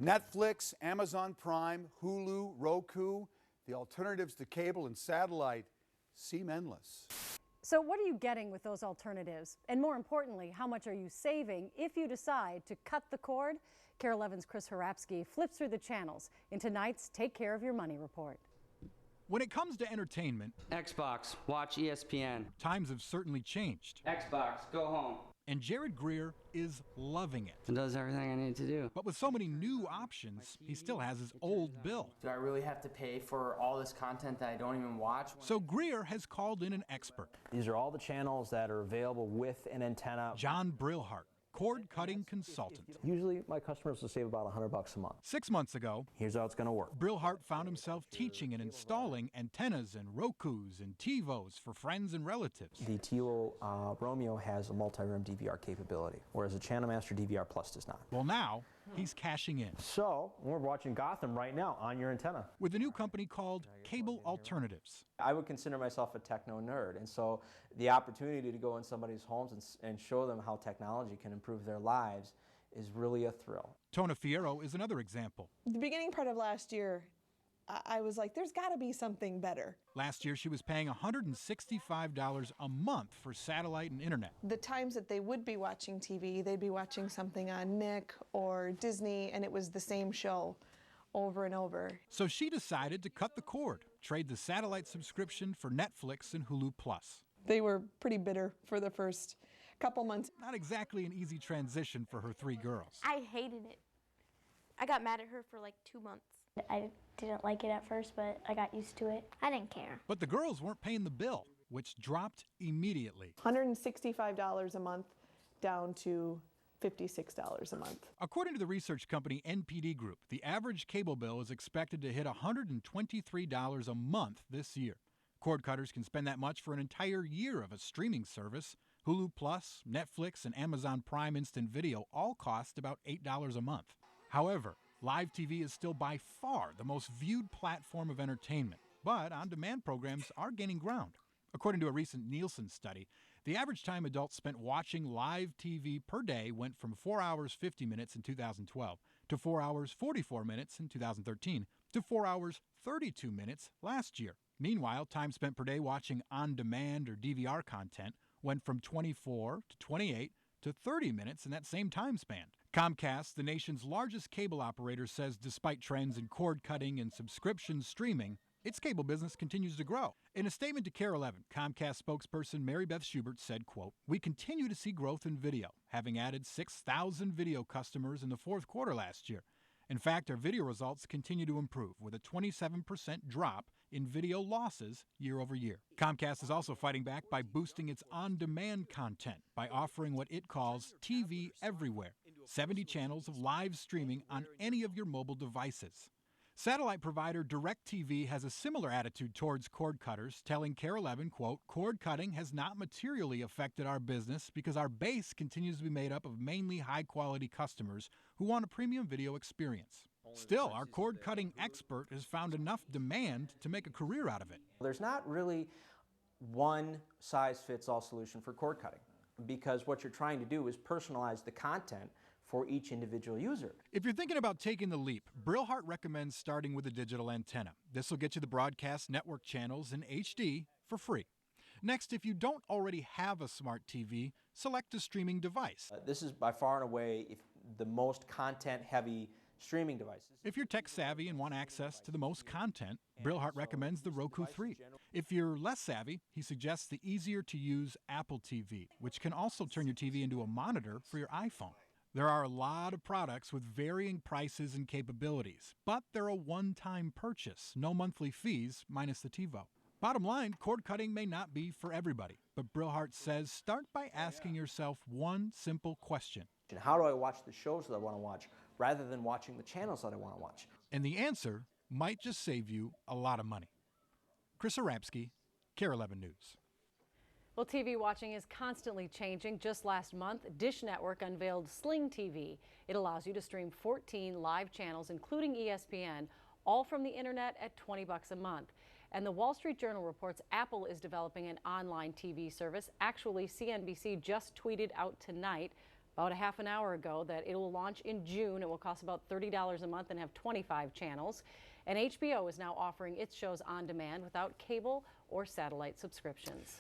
Netflix, Amazon Prime, Hulu, Roku, the alternatives to cable and satellite seem endless. So what are you getting with those alternatives? And more importantly, how much are you saving if you decide to cut the cord? KARE 11's Chris Harapsky flips through the channels in tonight's Take Care of Your Money report. When it comes to entertainment, Xbox, watch ESPN. Times have certainly changed. Xbox, go home. And Jared Greer is loving it. It does everything I need to do. But with so many new options, he still has his old bill. Do I really have to pay for all this content that I don't even watch? So Greer has called in an expert. These are all the channels that are available with an antenna. John Brilhart, cord-cutting consultant. Usually my customers will save about $100 a month. 6 months ago, here's how it's going to work. Brilhart found himself teaching and installing antennas and Rokus and TiVos for friends and relatives. The TiVo Romeo has a multi-room DVR capability, whereas the Channel Master DVR Plus does not. Well, now he's cashing in. So we're watching Gotham right now on your antenna. With a new company called Cable Alternatives. I would consider myself a techno nerd, and so the opportunity to go in somebody's homes and show them how technology can improve their lives is really a thrill. Tona Fierro is another example. The beginning part of last year, I was like, there's got to be something better. Last year, she was paying $165 a month for satellite and internet. The times that they would be watching TV, they'd be watching something on Nick or Disney, and it was the same show over and over. So she decided to cut the cord, trade the satellite subscription for Netflix and Hulu Plus. They were pretty bitter for the first couple months. Not exactly an easy transition for her 3 girls. I hated it. I got mad at her for like 2 months. I didn't like it at first, but I got used to it. I didn't care. But the girls weren't paying the bill, which dropped immediately. $165 a month down to $56 a month. According to the research company NPD Group, the average cable bill is expected to hit $123 a month this year. Cord cutters can spend that much for an entire year of a streaming service. Hulu Plus, Netflix, and Amazon Prime Instant Video all cost about $8 a month. However, live TV is still by far the most viewed platform of entertainment, but on-demand programs are gaining ground. According to a recent Nielsen study, the average time adults spent watching live TV per day went from 4 hours 50 minutes in 2012 to 4 hours 44 minutes in 2013 to 4 hours 32 minutes last year. Meanwhile, time spent per day watching on-demand or DVR content went from 24 to 28 to 30 minutes in that same time span. Comcast, the nation's largest cable operator, says despite trends in cord cutting and subscription streaming, its cable business continues to grow. In a statement to KARE 11, Comcast spokesperson Mary Beth Schubert said, quote, "We continue to see growth in video, having added 6,000 video customers in the fourth quarter last year. In fact, our video results continue to improve, with a 27% drop in video losses year over year." Comcast is also fighting back by boosting its on-demand content by offering what it calls TV Everywhere, 70 channels of live streaming on any of your mobile devices. Satellite provider DirecTV has a similar attitude towards cord cutters, telling KARE 11, quote, "Cord cutting has not materially affected our business because our base continues to be made up of mainly high-quality customers who want a premium video experience. Still, our cord-cutting expert has found enough demand to make a career out of it." There's not really one size-fits-all solution for cord cutting, because what you're trying to do is personalize the content for each individual user. If you're thinking about taking the leap, Brilhart recommends starting with a digital antenna. This will get you the broadcast network channels in HD for free. Next, if you don't already have a smart TV, select a streaming device. This is by far and away the most content-heavy streaming devices. If you're tech-savvy and want access to the most content, Brilhart recommends the Roku 3. If you're less savvy, he suggests the easier-to-use Apple TV, which can also turn your TV into a monitor for your iPhone. There are a lot of products with varying prices and capabilities, but they're a one-time purchase, no monthly fees, minus the TiVo. Bottom line, cord cutting may not be for everybody, but Brilhart says start by asking yourself one simple question. How do I watch the shows that I want to watch, rather than watching the channels that I want to watch? And the answer might just save you a lot of money. Chris Harapsky, KARE 11 News. Well, TV watching is constantly changing. Just last month, Dish Network unveiled Sling TV. It allows you to stream 14 live channels, including ESPN, all from the internet at $20 a month. And the Wall Street Journal reports Apple is developing an online TV service. Actually, CNBC just tweeted out tonight, about a half an hour ago that it will launch in June. It will cost about $30 a month and have 25 channels. And HBO is now offering its shows on demand without cable or satellite subscriptions.